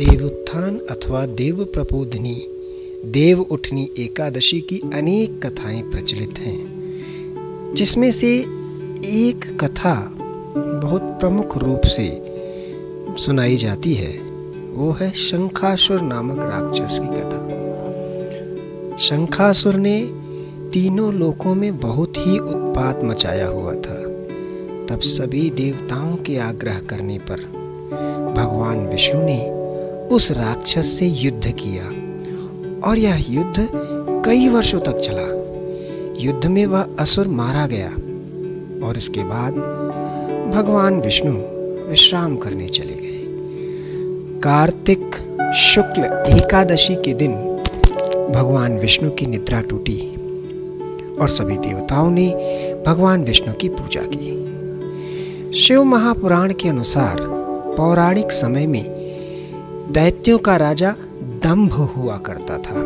देवोत्थान अथवा देव प्रबोधिनी, देव उठनी एकादशी की अनेक कथाएं प्रचलित हैं, जिसमें से एक कथा बहुत प्रमुख रूप से सुनाई जाती है। वो है शंखासुर नामक राक्षस की कथा। शंखासुर ने तीनों लोकों में बहुत ही उत्पात मचाया हुआ था। तब सभी देवताओं के आग्रह करने पर भगवान विष्णु ने उस राक्षस से युद्ध किया और यह युद्ध कई वर्षों तक चला। युद्ध में वह असुर मारा गया और इसके बाद भगवान विष्णु विश्राम करने चले गए। कार्तिक शुक्ल एकादशी के दिन भगवान विष्णु की निद्रा टूटी और सभी देवताओं ने भगवान विष्णु की पूजा की। शिव महापुराण के अनुसार पौराणिक समय में दैत्यों का राजा दंभ हुआ करता था।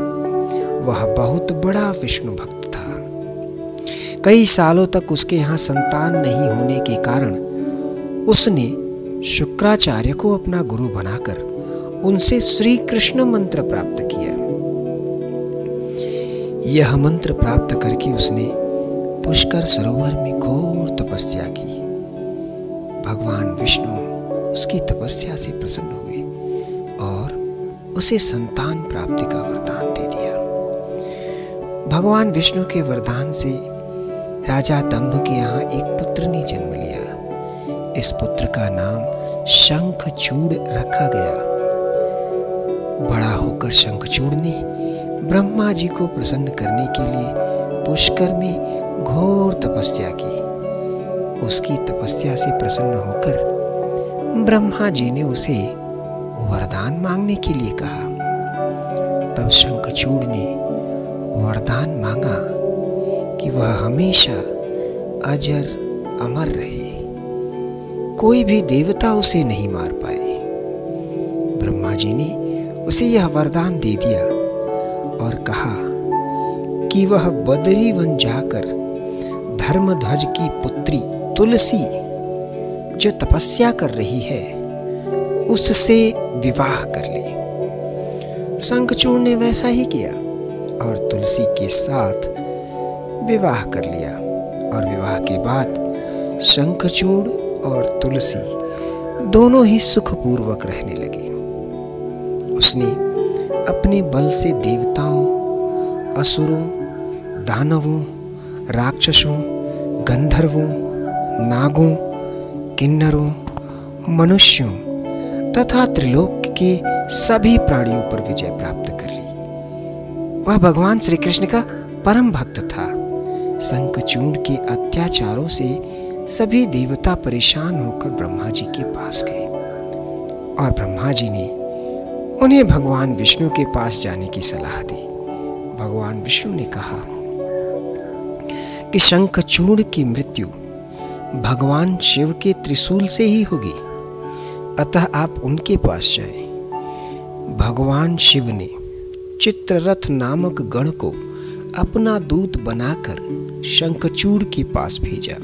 वह बहुत बड़ा विष्णु भक्त था। कई सालों तक उसके यहाँ संतान नहीं होने के कारण उसने शुक्राचार्य को अपना गुरु बनाकर उनसे श्री कृष्ण मंत्र प्राप्त किया। यह मंत्र प्राप्त करके उसने पुष्कर सरोवर में घोर तपस्या की। भगवान विष्णु उसकी तपस्या से प्रसन्न हुए और उसे संतान प्राप्ति का वरदान दे दिया। भगवान विष्णु के वरदान से राजा दंभ के यहाँ एक पुत्र ने जन्म लिया। इस पुत्र का नाम शंखचूड़ रखा गया। बड़ा होकर शंखचूड़ ने ब्रह्मा जी को प्रसन्न करने के लिए पुष्कर में घोर तपस्या की। उसकी तपस्या से प्रसन्न होकर ब्रह्मा जी ने उसे वरदान मांगने के लिए कहा। तब शंखचूड़ ने वरदान मांगा कि वह हमेशा अजर अमर रहे, कोई भी देवता उसे नहीं मार पाए। ब्रह्मा जी ने उसे यह वरदान दे दिया और कहा कि वह बदरी वन जाकर धर्मध्वज की पुत्री तुलसी जो तपस्या कर रही है उससे विवाह कर ले। शंखचूड़ ने वैसा ही किया और तुलसी के साथ विवाह कर लिया और विवाह के बाद शंखचूड़ और तुलसी दोनों ही सुखपूर्वक रहने लगे। उसने अपने बल से देवताओं, असुरों, दानवों, राक्षसों, गंधर्वों, नागों, किन्नरों, मनुष्यों तथा त्रिलोक के सभी प्राणियों पर विजय प्राप्त कर ली। वह भगवान श्री कृष्ण का परम भक्त था। शंखचूड़ के अत्याचारों से सभी देवता परेशान होकर ब्रह्मा जी के पास गए और ब्रह्मा जी ने उन्हें भगवान विष्णु के पास जाने की सलाह दी। भगवान विष्णु ने कहा कि शंखचूड़ की मृत्यु भगवान शिव के त्रिशूल से ही होगी, अतः आप उनके पास जाएं। भगवान शिव ने चित्ररथ नामक गण को अपना दूत बनाकर शंखचूड़ के पास भेजा।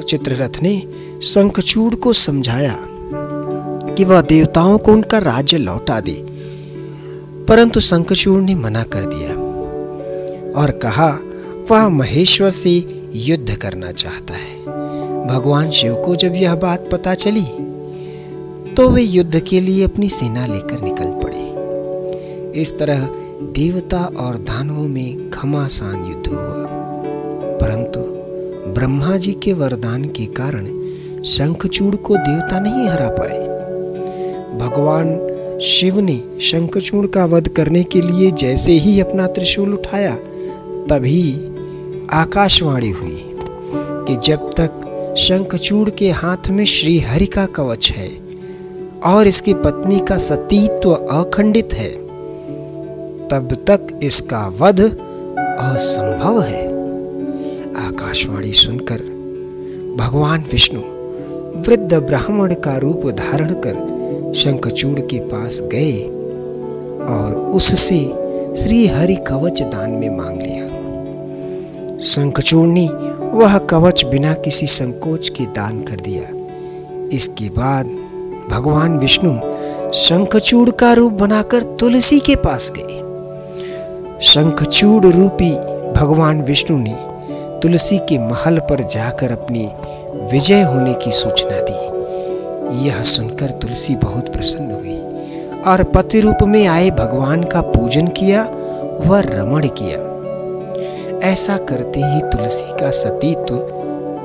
चित्ररथ ने शंखचूड़ को समझाया कि वह देवताओं को उनका राज्य लौटा दे, परंतु शंखचूड़ ने मना कर दिया और कहा वह महेश्वर से युद्ध करना चाहता है। भगवान शिव को जब यह बात पता चली तो वे युद्ध के लिए अपनी सेना लेकर निकल पड़े। इस तरह देवता और दानवों में घमासान युद्ध हुआ, परंतु ब्रह्मा जी के वरदान के कारण शंखचूड़ को देवता नहीं हरा पाए। भगवान शिव ने शंखचूड़ का वध करने के लिए जैसे ही अपना त्रिशूल उठाया, तभी आकाशवाणी हुई कि जब तक शंखचूड़ के हाथ में श्री हरि का कवच है और इसकी पत्नी का सतीत्व अखंडित है, तब तक इसका वध असंभव है। आकाशवाणी सुनकर भगवान विष्णु वृद्ध ब्राह्मण का रूप धारण कर शंखचूड़ के पास गए और उससे श्री हरि कवच दान में मांग लिया। शंखचूड़ ने वह कवच बिना किसी संकोच के दान कर दिया। इसके बाद भगवान विष्णु शंखचूड़ का रूप बनाकर तुलसी के पास गए। शंखचूड़ रूपी भगवान विष्णु ने तुलसी के महल पर जाकर अपनी विजय होने की सूचना दी। यह सुनकर तुलसी बहुत प्रसन्न हुई और पति रूप में आए भगवान का पूजन किया व रमण किया। ऐसा करते ही तुलसी का सतीत्व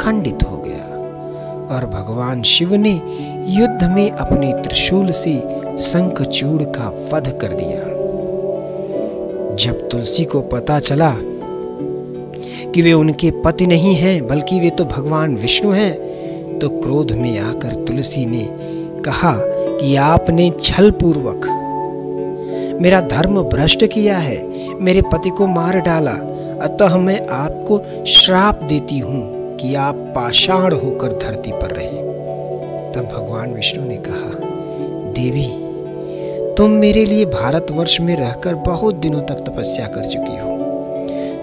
खंडित हो गया और भगवान शिव ने युद्ध में अपने त्रिशूल से शंखचूड़ का वध कर दिया। जब तुलसी को पता चला कि वे उनके पति नहीं हैं बल्कि वे तो भगवान विष्णु हैं, तो क्रोध में आकर तुलसी ने कहा कि आपने छल पूर्वक मेरा धर्म भ्रष्ट किया है, मेरे पति को मार डाला, अतः मैं आपको श्राप देती हूं कि आप पाषाण होकर धरती पर रहे। तब भगवान विष्णु ने कहा, देवी, तुम मेरे लिए भारतवर्ष में रहकर बहुत दिनों तक तपस्या कर चुकी हो।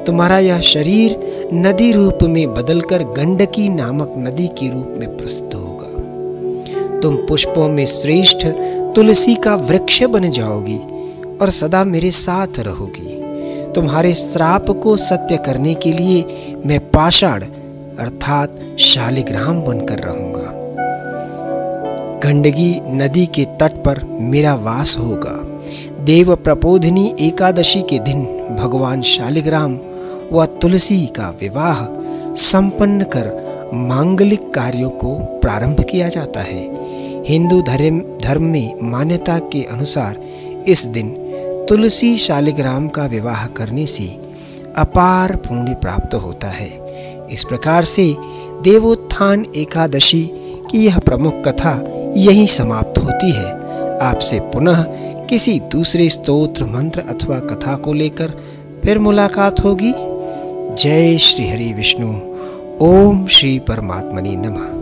तुम्हारा यह शरीर नदी रूप में बदलकर गंडकी नामक नदी के रूप में प्रसिद्ध होगा। तुम पुष्पों में श्रेष्ठ तुलसी का वृक्ष बन जाओगी और सदा मेरे साथ रहोगी। तुम्हारे श्राप को सत्य करने के लिए मैं पाषाण अर्थात शालिग्राम बनकर रहूंगा। गंडकी नदी के तट पर मेरा वास होगा। देव प्रबोधिनी एकादशी के दिन भगवान शालिग्राम व तुलसी का विवाह संपन्न कर मांगलिक कार्यों को प्रारंभ किया जाता है। हिंदू धर्म में मान्यता के अनुसार इस दिन तुलसी शालिग्राम का विवाह करने से अपार पुण्य प्राप्त होता है। इस प्रकार से देवोत्थान एकादशी की यह प्रमुख कथा यहीं समाप्त होती है। आपसे पुनः किसी दूसरे स्तोत्र मंत्र अथवा कथा को लेकर फिर मुलाकात होगी। जय श्री हरि विष्णु। ओम श्री परमात्मने नमः।